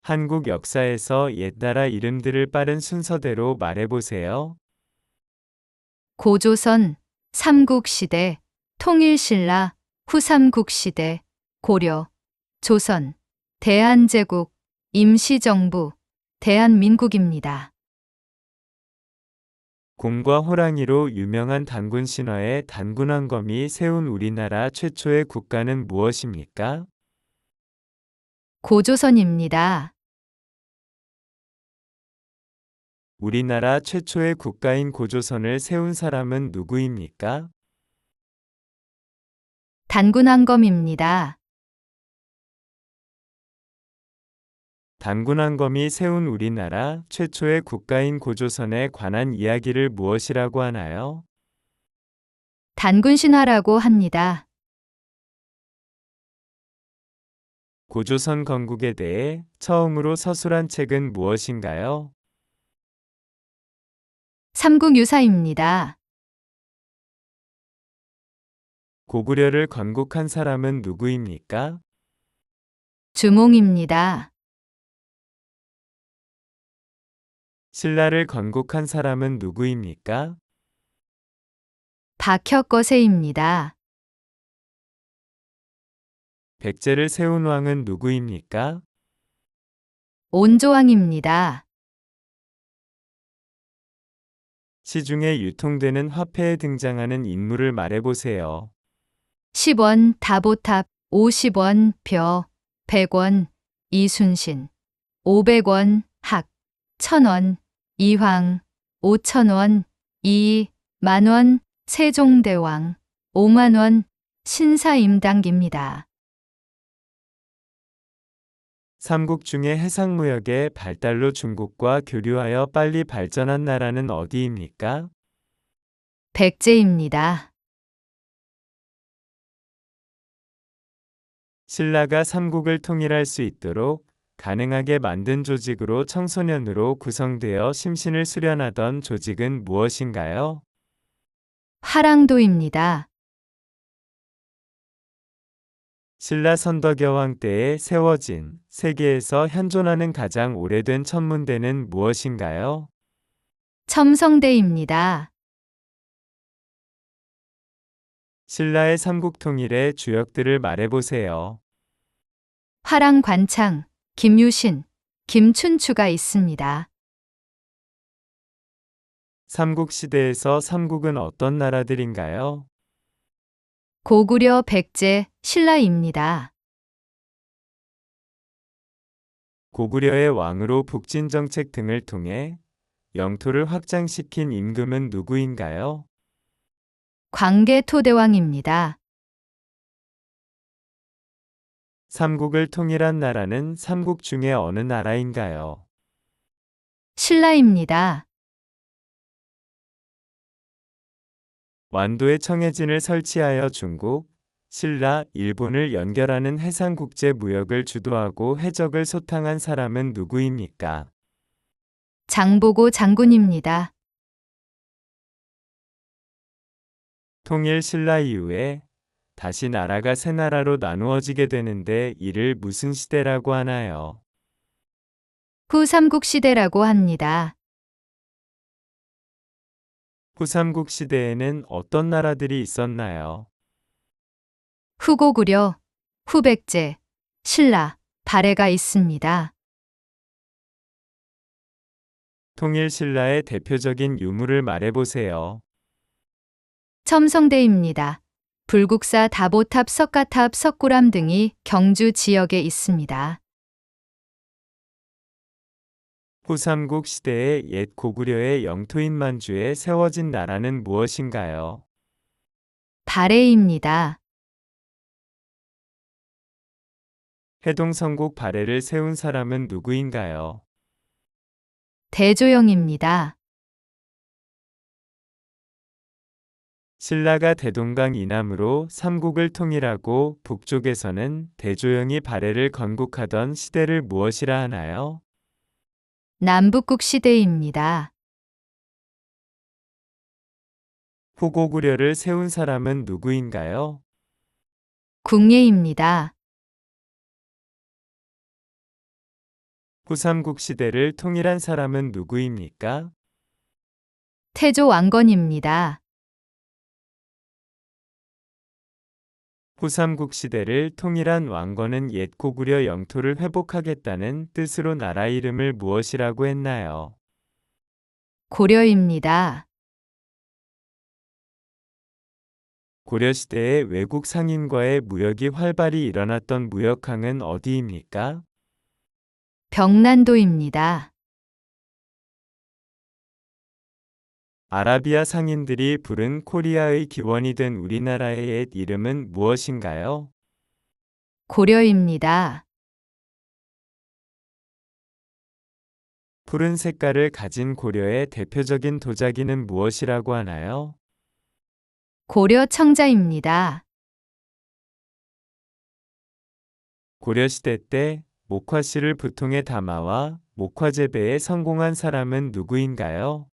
한국 역사에서 옛나라 이름들을 빠른 순서대로 말해보세요. 고조선, 삼국시대, 통일신라, 후삼국시대, 고려, 조선, 대한제국, 임시정부, 대한민국입니다. 곰과 호랑이로 유명한 단군 신화의 단군왕검이 세운 우리나라 최초의 국가는 무엇입니까? 고조선입니다. 우리나라 최초의 국가인 고조선을 세운 사람은 누구입니까? 단군왕검입니다. 단군왕검이 세운 우리나라 최초의 국가인 고조선에 관한 이야기를 무엇이라고 하나요? 단군신화라고 합니다. 고조선 건국에 대해 처음으로 서술한 책은 무엇인가요? 삼국유사입니다. 고구려를 건국한 사람은 누구입니까? 주몽입니다. 신라를 건국한 사람은 누구입니까? 박혁거세입니다. 백제를 세운 왕은 누구입니까? 온조왕입니다. 시중에 유통되는 화폐에 등장하는 인물을 말해보세요. 10원 다보탑, 50원 벼, 100원 이순신, 500원 학, 1000원 이황, 5000원 이, 만원 세종대왕, 5만원 신사임당기입니다. 삼국 중에 해상무역의 발달로 중국과 교류하여 빨리 발전한 나라는 어디입니까? 백제입니다. 신라가 삼국을 통일할 수 있도록 가능하게 만든 조직으로 청소년으로 구성되어 심신을 수련하던 조직은 무엇인가요? 화랑도입니다. 신라 선덕여왕 때에 세워진 세계에서 현존하는 가장 오래된 천문대는 무엇인가요? 첨성대입니다. 신라의 삼국통일의 주역들을 말해보세요. 화랑관창, 김유신, 김춘추가 있습니다. 삼국시대에서 삼국은 어떤 나라들인가요? 고구려, 백제, 신라입니다. 고구려의 왕으로 북진정책 등을 통해 영토를 확장시킨 임금은 누구인가요? 광개토대왕입니다. 삼국을 통일한 나라는 삼국 중에 어느 나라인가요? 신라입니다. 완도에 청해진을 설치하여 중국, 신라, 일본을 연결하는 해상국제 무역을 주도하고 해적을 소탕한 사람은 누구입니까? 장보고 장군입니다. 통일 신라 이후에 다시 나라가 세 나라로 나누어지게 되는데 이를 무슨 시대라고 하나요? 후삼국시대라고 합니다. 후삼국 시대에는 어떤 나라들이 있었나요? 후고구려, 후백제, 신라, 발해가 있습니다. 통일 신라의 대표적인 유물을 말해보세요. 첨성대입니다. 불국사 다보탑, 석가탑, 석굴암 등이 경주 지역에 있습니다. 후삼국 시대의 옛 고구려의 영토인 만주에 세워진 나라는 무엇인가요? 발해입니다. 해동성국 발해를 세운 사람은 누구인가요? 대조영입니다. 신라가 대동강 이남으로 삼국을 통일하고 북쪽에서는 대조영이 발해를 건국하던 시대를 무엇이라 하나요? 남북국 시대입니다. 후고구려를 세운 사람은 누구인가요? 궁예입니다. 후삼국 시대를 통일한 사람은 누구입니까? 태조 왕건입니다. 후삼국 시대를 통일한 왕건은 옛 고구려 영토를 회복하겠다는 뜻으로 나라 이름을 무엇이라고 했나요? 고려입니다. 고려시대에 외국 상인과의 무역이 활발히 일어났던 무역항은 어디입니까? 병난도입니다. 아라비아 상인들이 부른 코리아의 기원이 된 우리나라의 옛 이름은 무엇인가요? 고려입니다. 푸른 색깔을 가진 고려의 대표적인 도자기는 무엇이라고 하나요? 고려 청자입니다. 고려시대 때 목화씨를 부통에 담아와 목화 재배에 성공한 사람은 누구인가요?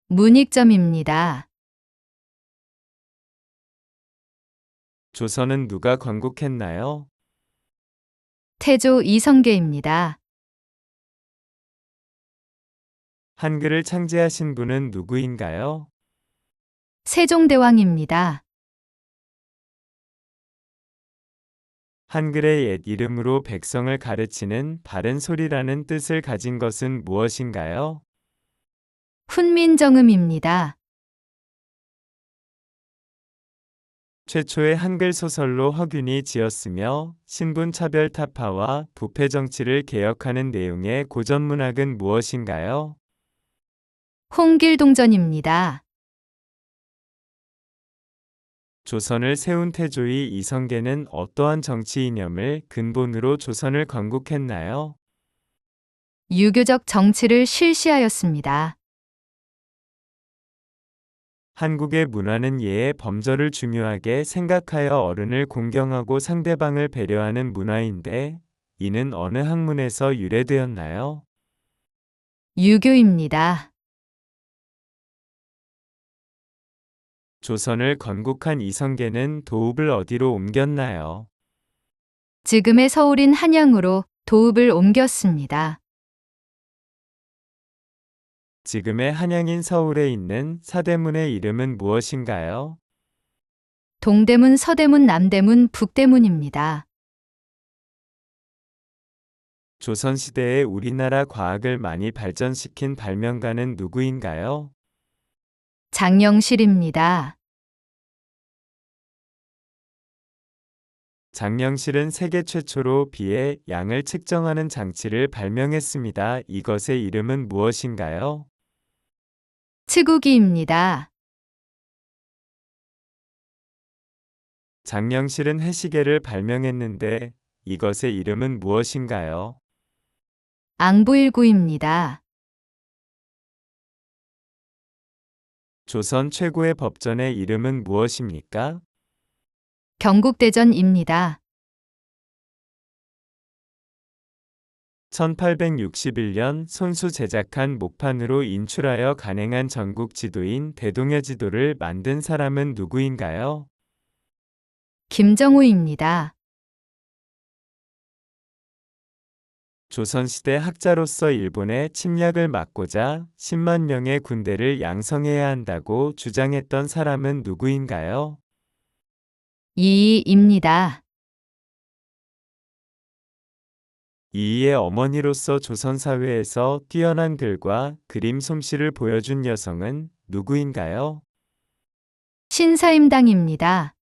문익점입니다. 조선은 누가 건국했나요? 태조 이성계입니다. 한글을 창제하신 분은 누구인가요? 세종대왕입니다. 한글의 옛 이름으로 백성을 가르치는 바른 소리라는 뜻을 가진 것은 무엇인가요? 훈민정음입니다. 최초의 한글 소설로 허균이 지었으며 신분 차별 타파와 부패 정치를 개혁하는 내용의 고전 문학은 무엇인가요? 홍길동전입니다. 조선을 세운 태조의 이성계는 어떠한 정치 이념을 근본으로 조선을 건국했나요? 유교적 정치를 실시하였습니다. 한국의 문화는 예의 범절을 중요하게 생각하여 어른을 공경하고 상대방을 배려하는 문화인데 이는 어느 학문에서 유래되었나요? 유교입니다. 조선을 건국한 이성계는 도읍을 어디로 옮겼나요? 지금의 서울인 한양으로 도읍을 옮겼습니다. 지금의 한양인 서울에 있는 사대문의 이름은 무엇인가요? 동대문, 서대문, 남대문, 북대문입니다. 조선시대에 우리나라 과학을 많이 발전시킨 발명가는 누구인가요? 장영실입니다. 장영실은 세계 최초로 비의 양을 측정하는 장치를 발명했습니다. 이것의 이름은 무엇인가요? 치구기입니다. 장영실은 해시계를 발명했는데 이것의 이름은 무엇인가요? 앙부일구입니다. 조선 최고의 법전의 이름은 무엇입니까? 경국대전입니다. 1861년 손수 제작한 목판으로 인출하여 간행한 전국 지도인 대동여 지도를 만든 사람은 누구인가요? 김정우입니다. 조선시대 학자로서 일본의 침략을 막고자 10만 명의 군대를 양성해야 한다고 주장했던 사람은 누구인가요? 이이입니다. 이이의 어머니로서 조선 사회에서 뛰어난 글과 그림 솜씨를 보여준 여성은 누구인가요? 신사임당입니다.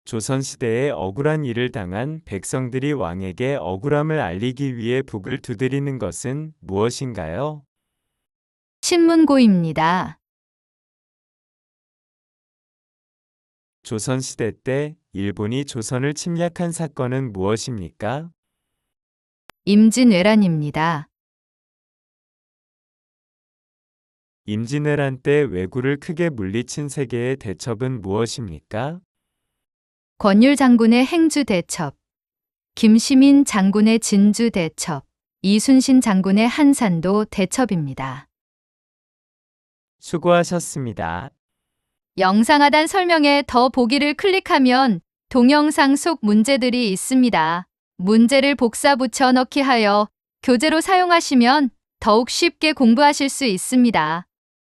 조선시대에 억울한 일을 당한 백성들이 왕에게 억울함을 알리기 위해 북을 두드리는 것은 무엇인가요? 신문고입니다. 조선시대 때 일본이 조선을 침략한 사건은 무엇입니까? 임진왜란입니다. 임진왜란 때 왜구를 크게 물리친 세계의 대첩은 무엇입니까? 권율 장군의 행주 대첩, 김시민 장군의 진주 대첩, 이순신 장군의 한산도 대첩입니다. 수고하셨습니다. 영상 하단 설명에 더 보기를 클릭하면 동영상 속 문제들이 있습니다. 문제를 복사 붙여 넣기 하여 교재로 사용하시면 더욱 쉽게 공부하실 수 있습니다.